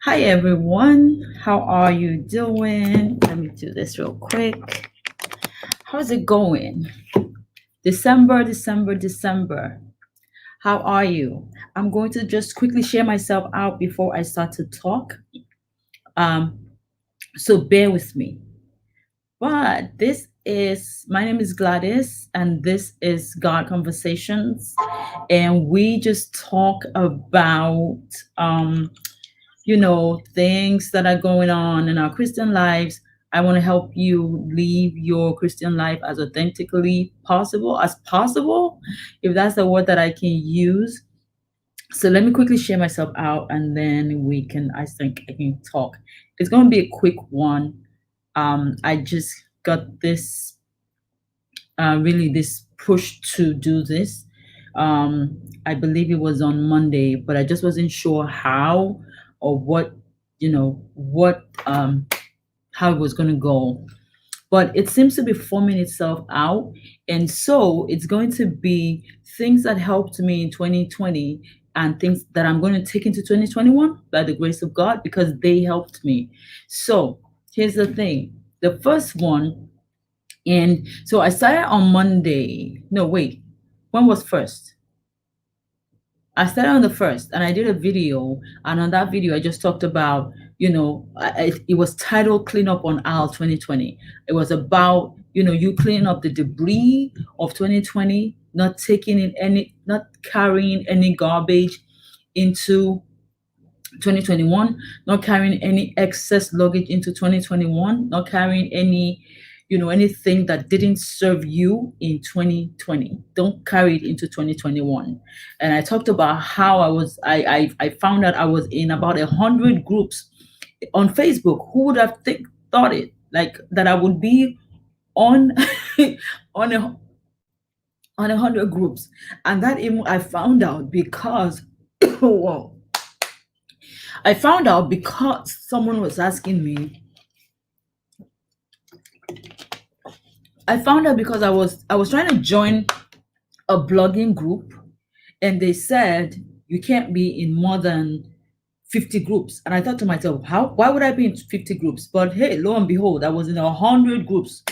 Hi everyone, how are you doing? Let me do this real quick. How's it going? December. How are you? I'm going to just quickly share myself out before I start to talk. Um, so bear with me. But my name is Gladys, and this is God Conversations. And we just talk about things that are going on in our Christian lives. I want to help you live your Christian life as authentically possible, if that's the word that I can use. So let me quickly share myself out and then I think I can talk. It's going to be a quick one. I just got really this push to do this. I believe it was on Monday, but I just wasn't sure how or what how it was going to go. But it seems to be forming itself out, and so it's going to be things that helped me in 2020 and things that I'm going to take into 2021 by the grace of God because they helped me. So here's the thing: the first one, and so I started on Monday. No, wait. When was first? I started on the first and I did a video. And on that video, I just talked about, it was titled Clean Up on Aisle 2020. It was about, you cleaning up the debris of 2020, not carrying any garbage into 2021, not carrying any excess luggage into 2021, not carrying anything that didn't serve you in 2020. Don't carry it into 2021. And I talked about how I found out I was in about 100 groups on Facebook. Who would have thought it, like that I would be on on a 100 groups. And that even I found out because whoa, I found out because someone was asking me. I found out because I was trying to join a blogging group, and they said you can't be in more than 50 groups. And I thought to myself, why would I be in 50 groups? But hey, lo and behold, I was in 100 groups.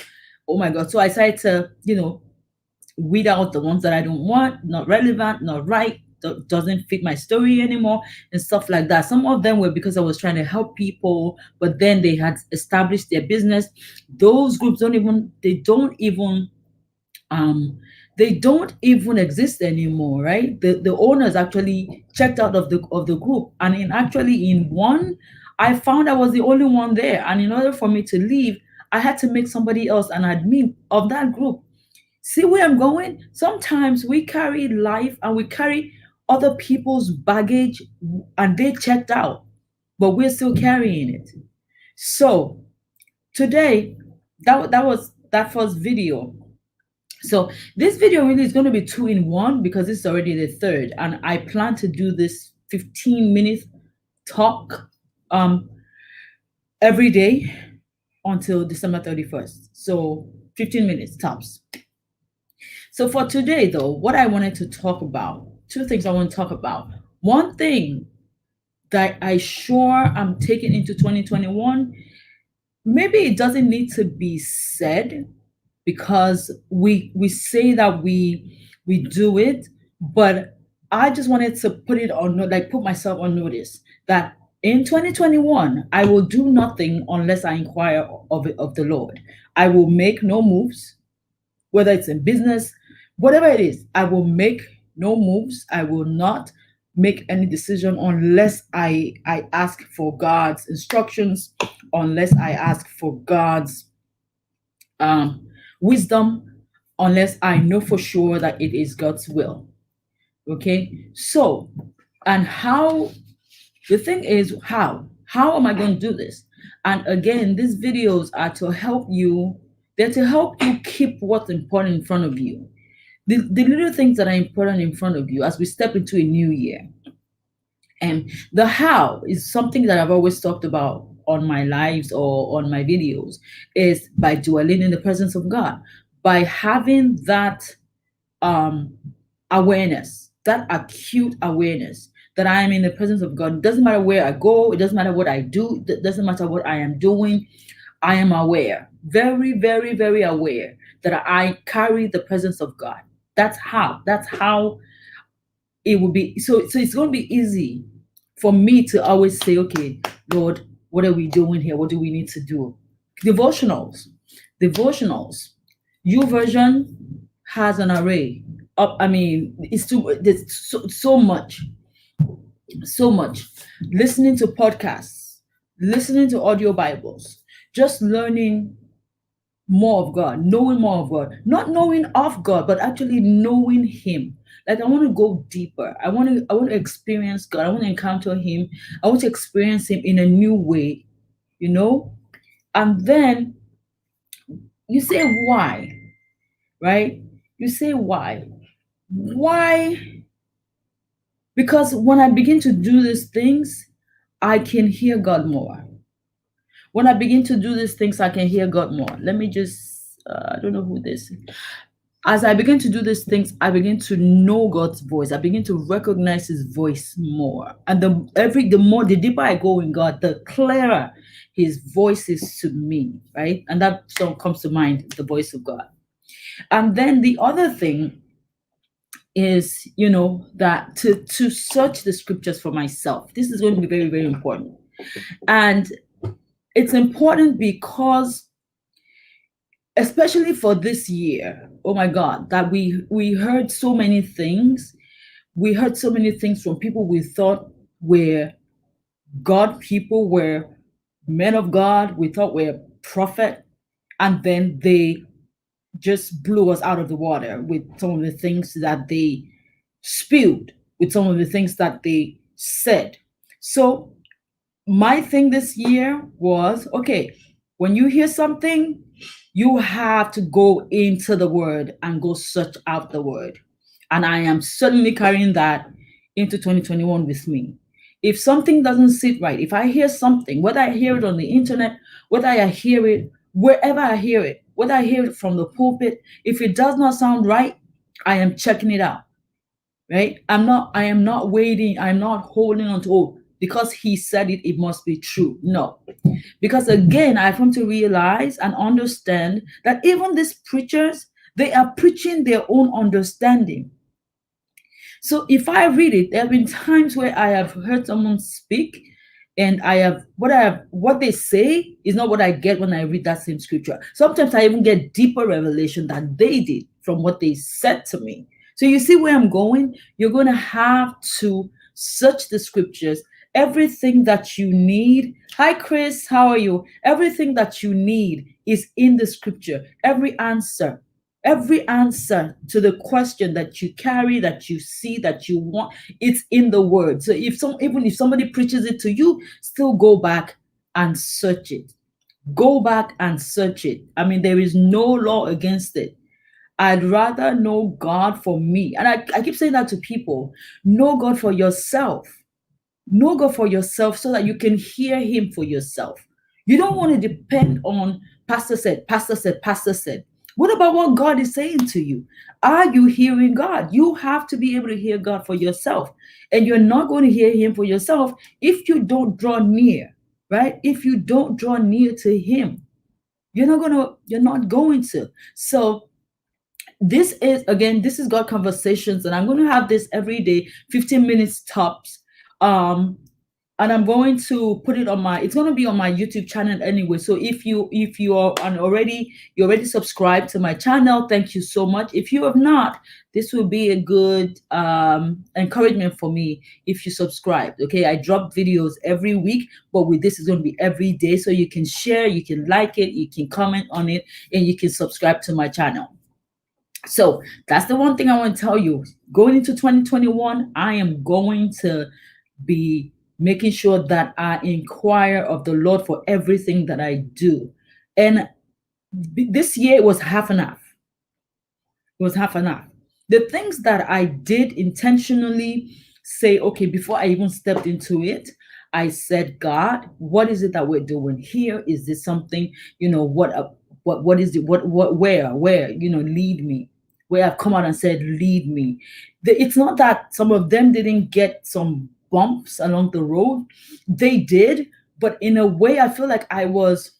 Oh my God. So I decided to, weed out the ones that I don't want, not relevant, not right, doesn't fit my story anymore, and stuff like that. Some of them were because I was trying to help people, but then they had established their business. Those groups um they don't even exist anymore, right? The owners actually checked out of the group, and in one, I found I was the only one there, and in order for me to leave, I had to make somebody else an admin of that group. See where I'm going? Sometimes we carry life and we carry other people's baggage, and they checked out, but we're still carrying it. So today, that was that first video. So this video really is going to be two in one because it's already the third, and I plan to do this 15-minute talk every day until December 31st. So 15 minutes tops. So for today, though, what I wanted to talk about, two things I want to talk about. One thing that I sure I'm taking into 2021, maybe it doesn't need to be said because we say that we do it, but I just wanted to put myself on notice that in 2021 I will do nothing unless I inquire of the Lord. I will make no moves, whether it's in business, whatever it is. I will make no moves. I will not make any decision unless I ask for God's instructions, unless I ask for God's wisdom, unless I know for sure that it is God's will. Okay. So, and how the thing is, how am I going to do this? And again, these videos are to help you. They're to help you keep what's important in front of you. The little things that are important in front of you as we step into a new year. And the how is something that I've always talked about on my lives or on my videos, is by dwelling in the presence of God, by having that awareness, that acute awareness that I am in the presence of God. It doesn't matter where I go, it doesn't matter what I do, it doesn't matter what I am doing. I am aware, very, very, very aware that I carry the presence of God. That's how it will be. So it's going to be easy for me to always say, okay, Lord, what are we doing here? What do we need to do? Devotionals. Devotionals. U version has an array. I mean, it's too there's so much, so much. Listening to podcasts, listening to audio Bibles, just learning more of God, knowing more of God, not knowing of God, but actually knowing Him. Like I want to go deeper. I want to experience God. I want to encounter Him. I want to experience Him in a new way, you know. And then you say why, right? You say why? Why? Because when I begin to do these things, I can hear God more. When I begin to do these things, I can hear God more. Let me just, I don't know who this is. As I begin to do these things, I begin to know God's voice. I begin to recognize His voice more. And the deeper I go in God, the clearer His voice is to me, right? And that song comes to mind, the voice of God. And then the other thing is, that to search the scriptures for myself. This is going to be very, very important. And it's important because, especially for this year, oh my God, that we heard so many things. We heard so many things from people we thought were God people, were men of God, we thought were prophet, and then they just blew us out of the water with some of the things that they spewed, with some of the things that they said. So my thing this year was, okay, when you hear something, you have to go into the word and go search out the word. And I am certainly carrying that into 2021 with me. If something doesn't sit right, if I hear something, whether I hear it on the internet, whether I hear it wherever I hear it, whether I hear it from the pulpit, if it does not sound right, I am checking it out. Right? I am not waiting, I'm not holding on to, oh, because he said it, it must be true. No. Because again, I've come to realize and understand that even these preachers, they are preaching their own understanding. So if I read it, there have been times where I have heard someone speak, and what they say is not what I get when I read that same scripture. Sometimes I even get deeper revelation than they did from what they said to me. So you see where I'm going? You're going to have to search the scriptures. Everything that you need. Hi, Chris. How are you? Everything that you need is in the scripture. Every answer to the question that you carry, that you see, that you want, it's in the word. So even if somebody preaches it to you, still go back and search it. Go back and search it. I mean, there is no law against it. I'd rather know God for me. And I keep saying that to people. Know God for yourself. Know God for yourself so that you can hear Him for yourself. You don't want to depend on pastor said, pastor said, pastor said. What about what God is saying to you? Are you hearing God? You have to be able to hear God for yourself. And you're not going to hear Him for yourself if you don't draw near, right? If you don't draw near to Him, you're not going to. So this is God Conversations, and I'm going to have this every day, 15 minutes tops. And I'm going to put it on it's going to be on my YouTube channel anyway. So if you are already subscribed to my channel, thank you so much. If you have not, this will be a good encouragement for me if you subscribe. Okay, I drop videos every week, but with this is going to be every day, so you can share, you can like it, you can comment on it, and you can subscribe to my channel. So that's the one thing I want to tell you. Going into 2021, I am going to be making sure that I inquire of the Lord for everything that I do. And this year it was half and half. It was half and half. The things that I did intentionally say, okay, before I even stepped into it, I said, God, what is it that we're doing here? Is this something, what is it? Where, lead me. Where I've come out and said, lead me. It's not that some of them didn't get some bumps along the road. They did, but in a way, I feel like I was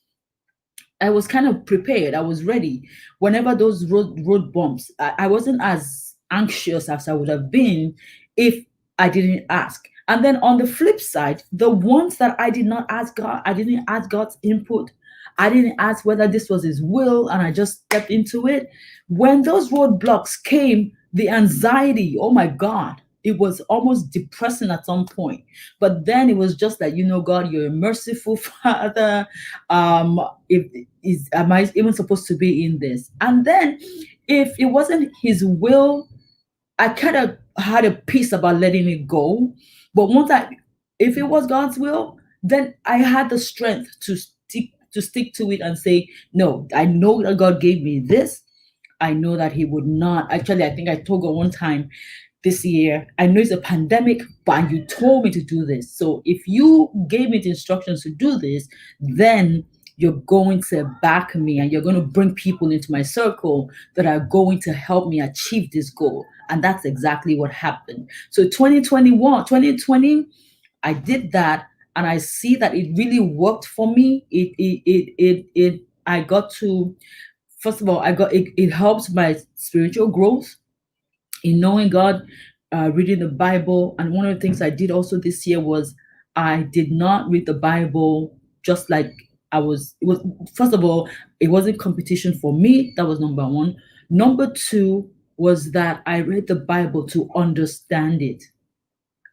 kind of prepared. I was ready. Whenever those road bumps, I wasn't as anxious as I would have been if I didn't ask. And then on the flip side, the ones that I did not ask God, I didn't ask God's input. I didn't ask whether this was His will, and I just stepped into it. When those roadblocks came, the anxiety, oh my God, it was almost depressing at some point. But then it was just like, God, you're a merciful Father. If is am I even supposed to be in this? And then if it wasn't His will, I kind of had a peace about letting it go. But if it was God's will, then I had the strength to stick to it and say, no, I know that God gave me this. I know that He would not. Actually, I think I told God one time this year, I know it's a pandemic, but you told me to do this. So if you gave me the instructions to do this, then you're going to back me and you're going to bring people into my circle that are going to help me achieve this goal. And that's exactly what happened. So 2020, I did that, and I see that it really worked for me. I got to, first of all, it helped my spiritual growth in knowing God, reading the Bible. And one of the things I did also this year was I did not read the Bible just like it was, first of all, it wasn't competition for me. That was number one. Number two was that I read the Bible to understand it.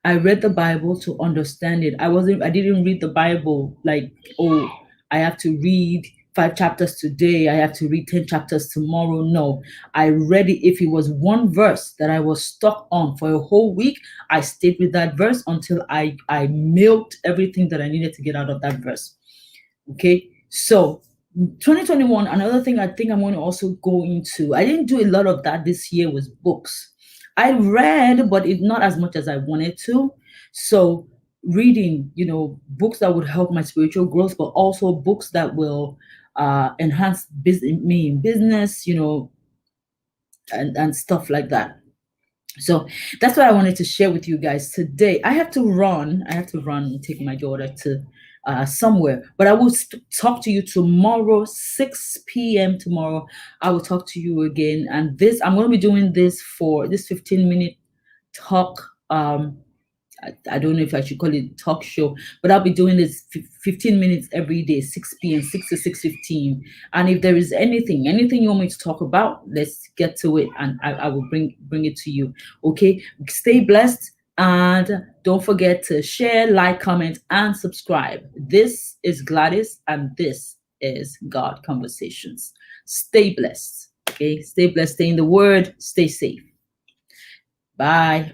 I read the Bible to understand it. I didn't read the Bible like, oh, I have to read 5 chapters today, I have to read 10 chapters tomorrow. No, I read it. If it was one verse that I was stuck on for a whole week, I stayed with that verse until I milked everything that I needed to get out of that verse. Okay. So 2021, another thing I think I'm going to also go into, I didn't do a lot of that this year, was books. I read, but not as much as I wanted to. So reading, books that would help my spiritual growth, but also books that will enhance me in business, and stuff like that. So that's what I wanted to share with you guys today. I have to run. And take my daughter to somewhere. But I will talk to you tomorrow, 6 p.m. tomorrow. I will talk to you again. And I'm going to be doing this for this 15-minute talk. I don't know if I should call it talk show, but I'll be doing this 15 minutes every day, 6 p.m., 6 to 6:15. And if there is anything you want me to talk about, let's get to it, and I will bring it to you. Okay, stay blessed, and don't forget to share, like, comment, and subscribe. This is Gladys, and this is God Conversations. Stay blessed. Okay, stay blessed, stay in the Word, stay safe. Bye.